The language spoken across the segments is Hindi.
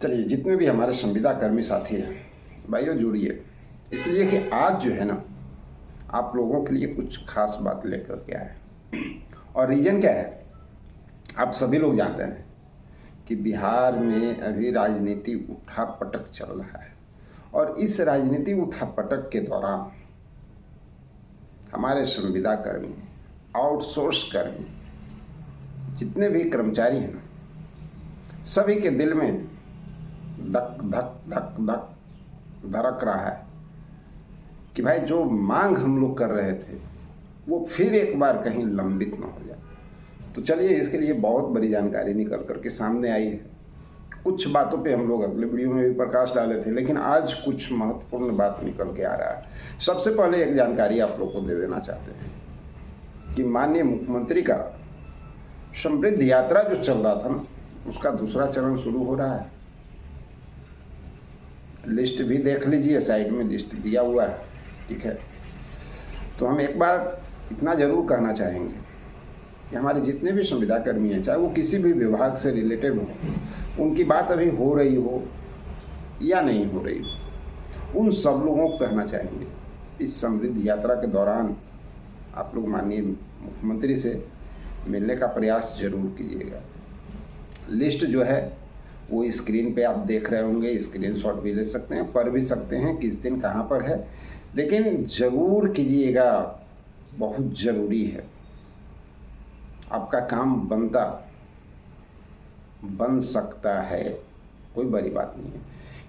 चलिए, जितने भी हमारे संविदा कर्मी साथी हैं भाइयों, जुड़िए, इसलिए कि आज जो है ना, आप लोगों के लिए कुछ खास बात लेकर के आए। और रीज़न क्या है, आप सभी लोग जान रहे हैं कि बिहार में अभी राजनीति उठापटक चल रहा है। और इस राजनीति उठापटक के दौरान हमारे संविदा कर्मी, आउटसोर्स कर्मी, जितने भी कर्मचारी हैं ना, सभी के दिल में धक धक धक धक धड़क रहा है कि भाई जो मांग हम लोग कर रहे थे वो फिर एक बार कहीं लंबित न हो जाए। तो चलिए, इसके लिए बहुत बड़ी जानकारी निकल करके सामने आई है। कुछ बातों पे हम लोग अगले वीडियो में भी प्रकाश डाले थे, लेकिन आज कुछ महत्वपूर्ण बात निकल के आ रहा है। सबसे पहले एक जानकारी आप लोग को दे देना चाहते हैं कि माननीय मुख्यमंत्री का समृद्ध यात्रा जो चल रहा था ना, उसका दूसरा चरण शुरू हो रहा है। लिस्ट भी देख लीजिए, साइड में लिस्ट दिया हुआ है, ठीक है। तो हम एक बार इतना जरूर कहना चाहेंगे कि हमारे जितने भी संविदा कर्मी हैं, चाहे वो किसी भी विभाग से रिलेटेड हो, उनकी बात अभी हो रही हो या नहीं हो रही हो, उन सब लोगों को कहना चाहेंगे इस समृद्ध यात्रा के दौरान आप लोग माननीय मुख्यमंत्री से मिलने का प्रयास जरूर कीजिएगा। लिस्ट जो है वो स्क्रीन पे आप देख रहे होंगे, स्क्रीनशॉट भी ले सकते हैं, पढ़ भी सकते हैं किस दिन कहाँ पर है, लेकिन ज़रूर कीजिएगा, बहुत ज़रूरी है। आपका काम बन सकता है, कोई बड़ी बात नहीं है।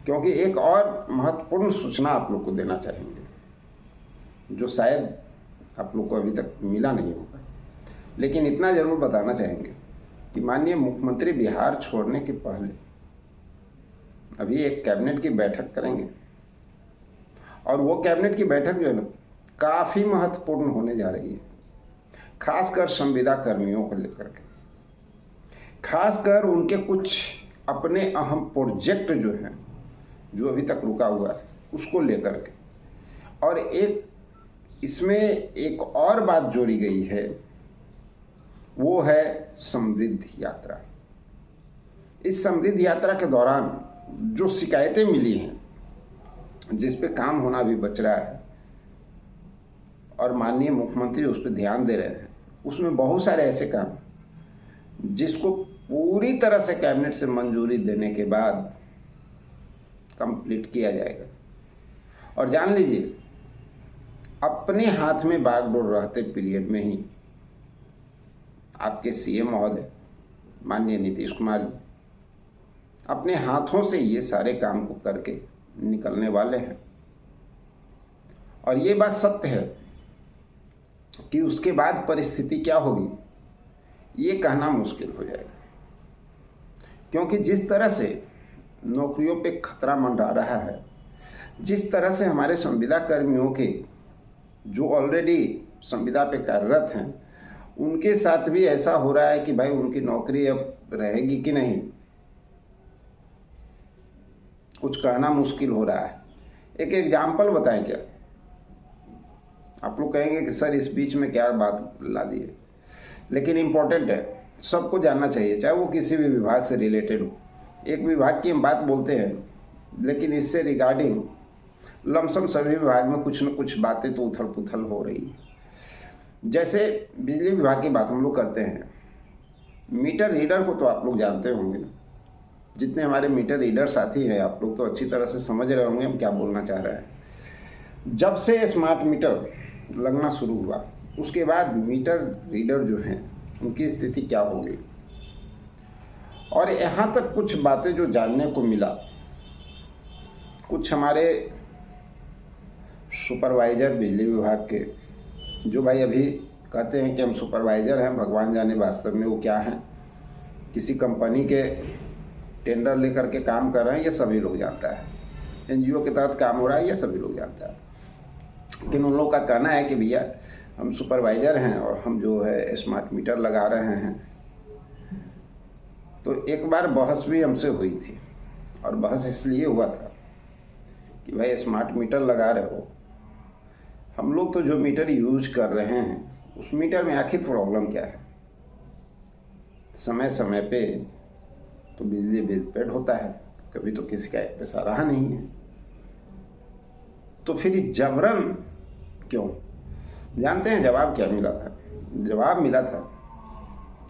क्योंकि एक और महत्वपूर्ण सूचना आप लोग को देना चाहेंगे जो शायद आप लोग को अभी तक मिला नहीं होगा, लेकिन इतना ज़रूर बताना चाहेंगे कि माननीय मुख्यमंत्री बिहार छोड़ने के पहले अभी एक कैबिनेट की बैठक करेंगे। और वो कैबिनेट की बैठक जो है ना, काफ़ी महत्वपूर्ण होने जा रही है, खासकर संविदा कर्मियों को लेकर के, खासकर उनके कुछ अपने अहम प्रोजेक्ट जो हैं, जो अभी तक रुका हुआ है, उसको लेकर के। और एक इसमें एक और बात जोड़ी गई है, वो है समृद्ध यात्रा। इस समृद्ध यात्रा के दौरान जो शिकायतें मिली हैं, जिस पे काम होना भी बच रहा है और माननीय मुख्यमंत्री उस पर ध्यान दे रहे हैं, उसमें बहुत सारे ऐसे काम जिसको पूरी तरह से कैबिनेट से मंजूरी देने के बाद कंप्लीट किया जाएगा। और जान लीजिए, अपने हाथ में बागडोर रहते पीरियड में ही आपके सीएम महोदय माननीय नीतीश कुमार जी अपने हाथों से ये सारे काम को करके निकलने वाले हैं। और ये बात सत्य है कि उसके बाद परिस्थिति क्या होगी ये कहना मुश्किल हो जाएगा, क्योंकि जिस तरह से नौकरियों पे खतरा मंडरा रहा है, जिस तरह से हमारे संविदा कर्मियों के जो ऑलरेडी संविदा पे कार्यरत हैं, उनके साथ भी ऐसा हो रहा है कि भाई उनकी नौकरी अब रहेगी कि नहीं, कुछ कहना मुश्किल हो रहा है। एक एग्जाम्पल बताएं क्या? आप लोग कहेंगे कि सर इस बीच में क्या बात ला दी है, लेकिन इम्पोर्टेंट है, सबको जानना चाहिए, चाहे वो किसी भी विभाग से रिलेटेड हो। एक विभाग की हम बात बोलते हैं, लेकिन इससे रिगार्डिंग लमसम सभी विभाग में कुछ न कुछ बातें तो उथल पुथल हो रही है। जैसे बिजली विभाग की बात हम लोग करते हैं, मीटर रीडर को तो आप लोग जानते होंगे ना। जितने हमारे मीटर रीडर साथी हैं, आप लोग तो अच्छी तरह से समझ रहे होंगे हम क्या बोलना चाह रहे हैं। जब से स्मार्ट मीटर लगना शुरू हुआ, उसके बाद मीटर रीडर जो हैं उनकी स्थिति क्या हो गई, और यहाँ तक कुछ बातें जो जानने को मिला, कुछ हमारे सुपरवाइजर बिजली विभाग के, जो भाई अभी कहते हैं कि हम सुपरवाइजर हैं, भगवान जाने वास्तव में वो क्या हैं, किसी कंपनी के टेंडर लेकर के काम कर रहे हैं, ये सभी लोग जानता है। एनजीओ के तहत काम हो रहा है, ये सभी लोग जानता है। लेकिन उन लोगों का कहना है कि भैया हम सुपरवाइजर हैं और हम जो है स्मार्ट मीटर लगा रहे हैं। तो एक बार बहस भी हमसे हुई थी, और बहस इसलिए हुआ था कि भाई स्मार्ट मीटर लगा रहे हो, हम लोग तो जो मीटर यूज कर रहे हैं उस मीटर में आखिर प्रॉब्लम क्या है। समय समय पे तो बिजली बिल पेड होता है, कभी तो किसी का एक पैसा रहा नहीं है, तो फिर जबरन क्यों? जानते हैं जवाब क्या मिला था? जवाब मिला था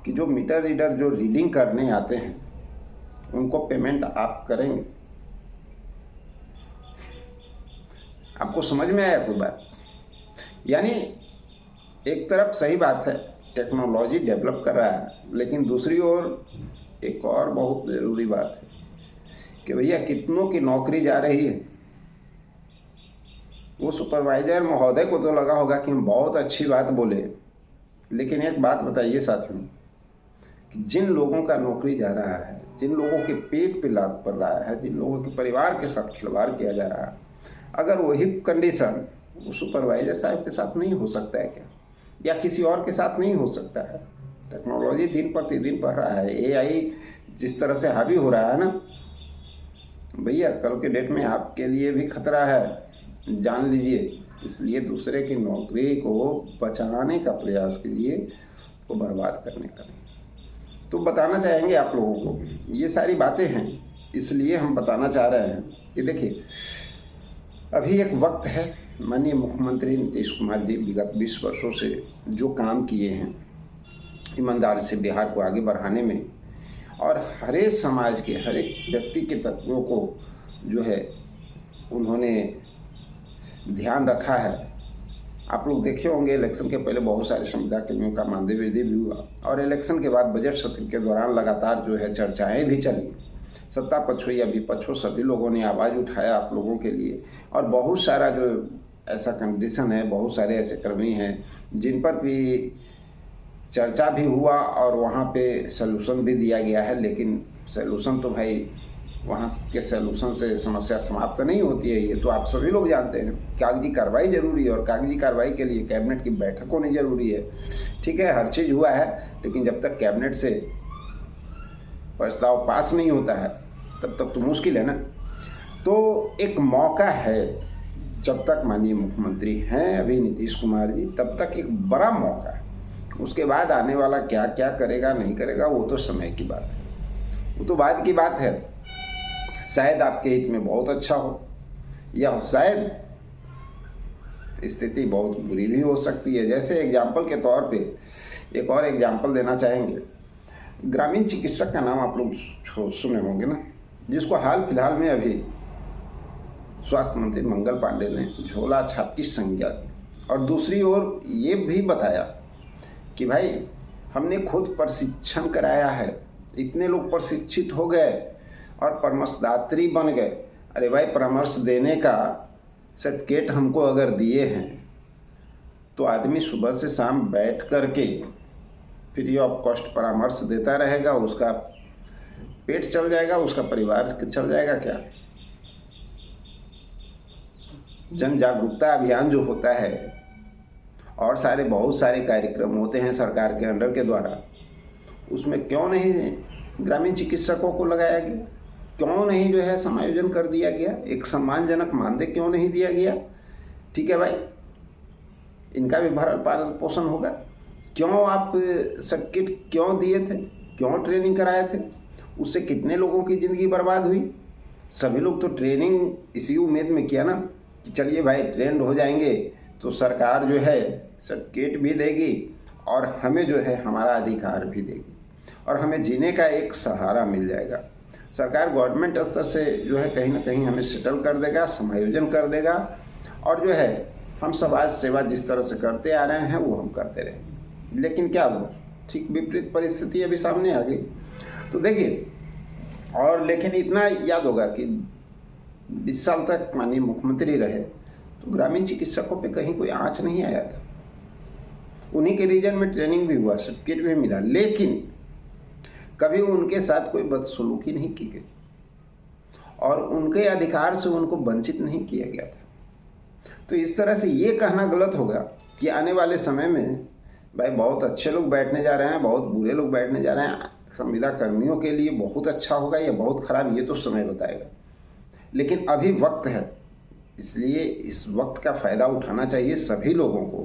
कि जो मीटर रीडर जो रीडिंग करने आते हैं उनको पेमेंट आप करेंगे। आपको समझ में आया कोई बात? यानी एक तरफ सही बात है, टेक्नोलॉजी डेवलप कर रहा है, लेकिन दूसरी ओर एक और बहुत ज़रूरी बात है कि भैया कितनों की नौकरी जा रही है। वो सुपरवाइजर महोदय को तो लगा होगा कि हम बहुत अच्छी बात बोले, लेकिन एक बात बताइए साथियों कि जिन लोगों का नौकरी जा रहा है, जिन लोगों के पेट पे लात पड़ रहा है, जिन लोगों के परिवार के साथ खिलवाड़ किया जा रहा है, अगर वही कंडीशन वो सुपरवाइजर साहब के साथ नहीं हो सकता है क्या? या किसी और के साथ नहीं हो सकता है? टेक्नोलॉजी दिन प्रतिदिन बढ़ रहा है, एआई जिस तरह से हावी हो रहा है ना भैया, कल के डेट में आपके लिए भी खतरा है, जान लीजिए। इसलिए दूसरे की नौकरी को बचाने का प्रयास कीजिए, को बर्बाद करने का नहीं। तो बताना चाहेंगे आप लोगों को ये सारी बातें हैं, इसलिए हम बताना चाह रहे हैं कि देखिए अभी एक वक्त है, माननीय मुख्यमंत्री नीतीश कुमार जी विगत 20 वर्षों से जो काम किए हैं ईमानदारी से बिहार को आगे बढ़ाने में, और हर एक समाज के हर एक व्यक्ति के तत्वों को जो है उन्होंने ध्यान रखा है। आप लोग देखे होंगे इलेक्शन के पहले बहुत सारे संविदा कर्मियों का मानदेय वृद्धि भी हुआ, और इलेक्शन के बाद बजट सत्र के दौरान लगातार जो है चर्चाएं भी चली। सत्ता पक्ष हो या विपक्ष हो, सभी लोगों ने आवाज़ उठाया आप लोगों के लिए, और बहुत सारा जो ऐसा कंडीशन है, बहुत सारे ऐसे कर्मी हैं जिन पर भी चर्चा भी हुआ और वहाँ पे सलूशन भी दिया गया है। लेकिन सलूशन तो भाई वहाँ के सलूशन से समस्या समाप्त नहीं होती है, ये तो आप सभी लोग जानते हैं। कागजी कार्रवाई जरूरी है, और कागजी कार्रवाई के लिए कैबिनेट की बैठक होनी जरूरी है। ठीक है, हर चीज़ हुआ है, लेकिन जब तक कैबिनेट से प्रस्ताव पास नहीं होता है तब तक तो मुश्किल है ना। तो एक मौका है, जब तक माननीय मुख्यमंत्री हैं अभी नीतीश कुमार जी, तब तक एक बड़ा मौका है। उसके बाद आने वाला क्या क्या करेगा नहीं करेगा वो तो समय की बात है, वो तो बाद की बात है। शायद आपके हित में बहुत अच्छा हो, या शायद स्थिति बहुत बुरी भी हो सकती है। जैसे एग्जाम्पल के तौर पे एक और एग्जाम्पल देना चाहेंगे, ग्रामीण चिकित्सक का नाम आप लोग सुने होंगे ना, जिसको हाल फिलहाल में अभी स्वास्थ्य मंत्री मंगल पांडे ने झोला छाप की संज्ञा दी, और दूसरी ओर ये भी बताया कि भाई हमने खुद प्रशिक्षण कराया है, इतने लोग प्रशिक्षित हो गए और परामर्शदात्री बन गए। अरे भाई, परामर्श देने का सर्टिफिकेट हमको अगर दिए हैं तो आदमी सुबह से शाम बैठ करके फ्री ऑफ कॉस्ट परामर्श देता रहेगा, उसका पेट चल जाएगा, उसका परिवार चल जाएगा क्या? जन जागरूकता अभियान जो होता है और बहुत सारे कार्यक्रम होते हैं सरकार के अंडर के द्वारा, उसमें क्यों नहीं ग्रामीण चिकित्सकों को लगाया गया? क्यों नहीं जो है समायोजन कर दिया गया? एक सम्मानजनक मानदेय क्यों नहीं दिया गया? ठीक है भाई, इनका भी भरण पालन पोषण होगा। क्यों आप सर्टिफिकेट क्यों दिए थे, क्यों ट्रेनिंग कराए थे? उससे कितने लोगों की ज़िंदगी बर्बाद हुई। सभी लोग तो ट्रेनिंग इसी उम्मीद में किया ना कि चलिए भाई ट्रेंड हो जाएंगे तो सरकार जो है सर्टिफिकेट भी देगी और हमें जो है हमारा अधिकार भी देगी और हमें जीने का एक सहारा मिल जाएगा। सरकार गवर्नमेंट स्तर से जो है कहीं ना कहीं हमें सेटल कर देगा, समायोजन कर देगा, और जो है हम समाज सेवा जिस तरह से करते आ रहे हैं वो हम करते रहेंगे। लेकिन क्या हुआ? ठीक विपरीत परिस्थिति अभी सामने आ गई। तो देखिए, और लेकिन इतना याद होगा कि 20 साल तक माननीय मुख्यमंत्री रहे तो ग्रामीण चिकित्सकों पे कहीं कोई आँच नहीं आया था। उन्हीं के रीजन में ट्रेनिंग भी हुआ, सर्टिफिकेट भी मिला, लेकिन कभी उनके साथ कोई बदसलूकी नहीं की गई और उनके अधिकार से उनको वंचित नहीं किया गया था। तो इस तरह से ये कहना गलत होगा कि आने वाले समय में भाई बहुत अच्छे लोग बैठने जा रहे हैं, बहुत बुरे लोग बैठने जा रहे हैं, संविदा कर्मियों के लिए बहुत अच्छा होगा या बहुत खराब, ये तो समय बताएगा। लेकिन अभी वक्त है, इसलिए इस वक्त का फ़ायदा उठाना चाहिए सभी लोगों को।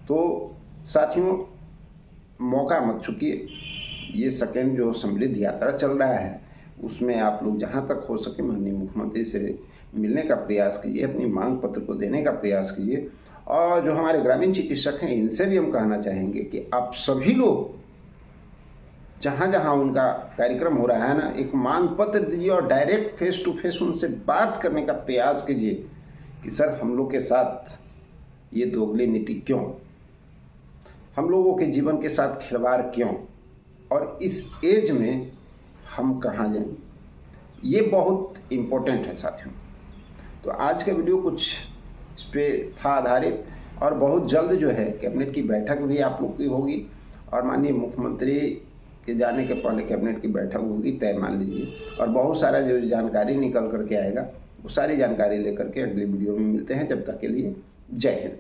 तो साथियों, मौका मत चुकिए। ये सेकेंड जो समृद्ध यात्रा चल रहा है उसमें आप लोग जहाँ तक हो सके माननीय मुख्यमंत्री से मिलने का प्रयास कीजिए, अपनी मांग पत्र को देने का प्रयास कीजिए। और जो हमारे ग्रामीण चिकित्सक हैं इनसे भी हम कहना चाहेंगे कि आप सभी लोग जहाँ जहाँ उनका कार्यक्रम हो रहा है ना, एक मांग पत्र दीजिए और डायरेक्ट फेस टू फेस उनसे बात करने का प्रयास कीजिए कि सर हम लोग के साथ ये दोगली नीति क्यों, हम लोगों के जीवन के साथ खिलवाड़ क्यों, और इस एज में हम कहाँ जाएंगे, ये बहुत इम्पोर्टेंट है साथियों। तो आज का वीडियो कुछ इस पर था आधारित, और बहुत जल्द जो है कैबिनेट की बैठक भी आप लोग की होगी, और माननीय मुख्यमंत्री के जाने के पहले कैबिनेट की बैठक होगी, तय मान लीजिए। और बहुत सारा जो जानकारी निकल करके आएगा वो सारी जानकारी लेकर के अगले वीडियो में मिलते हैं। जब तक के लिए जय हिंद।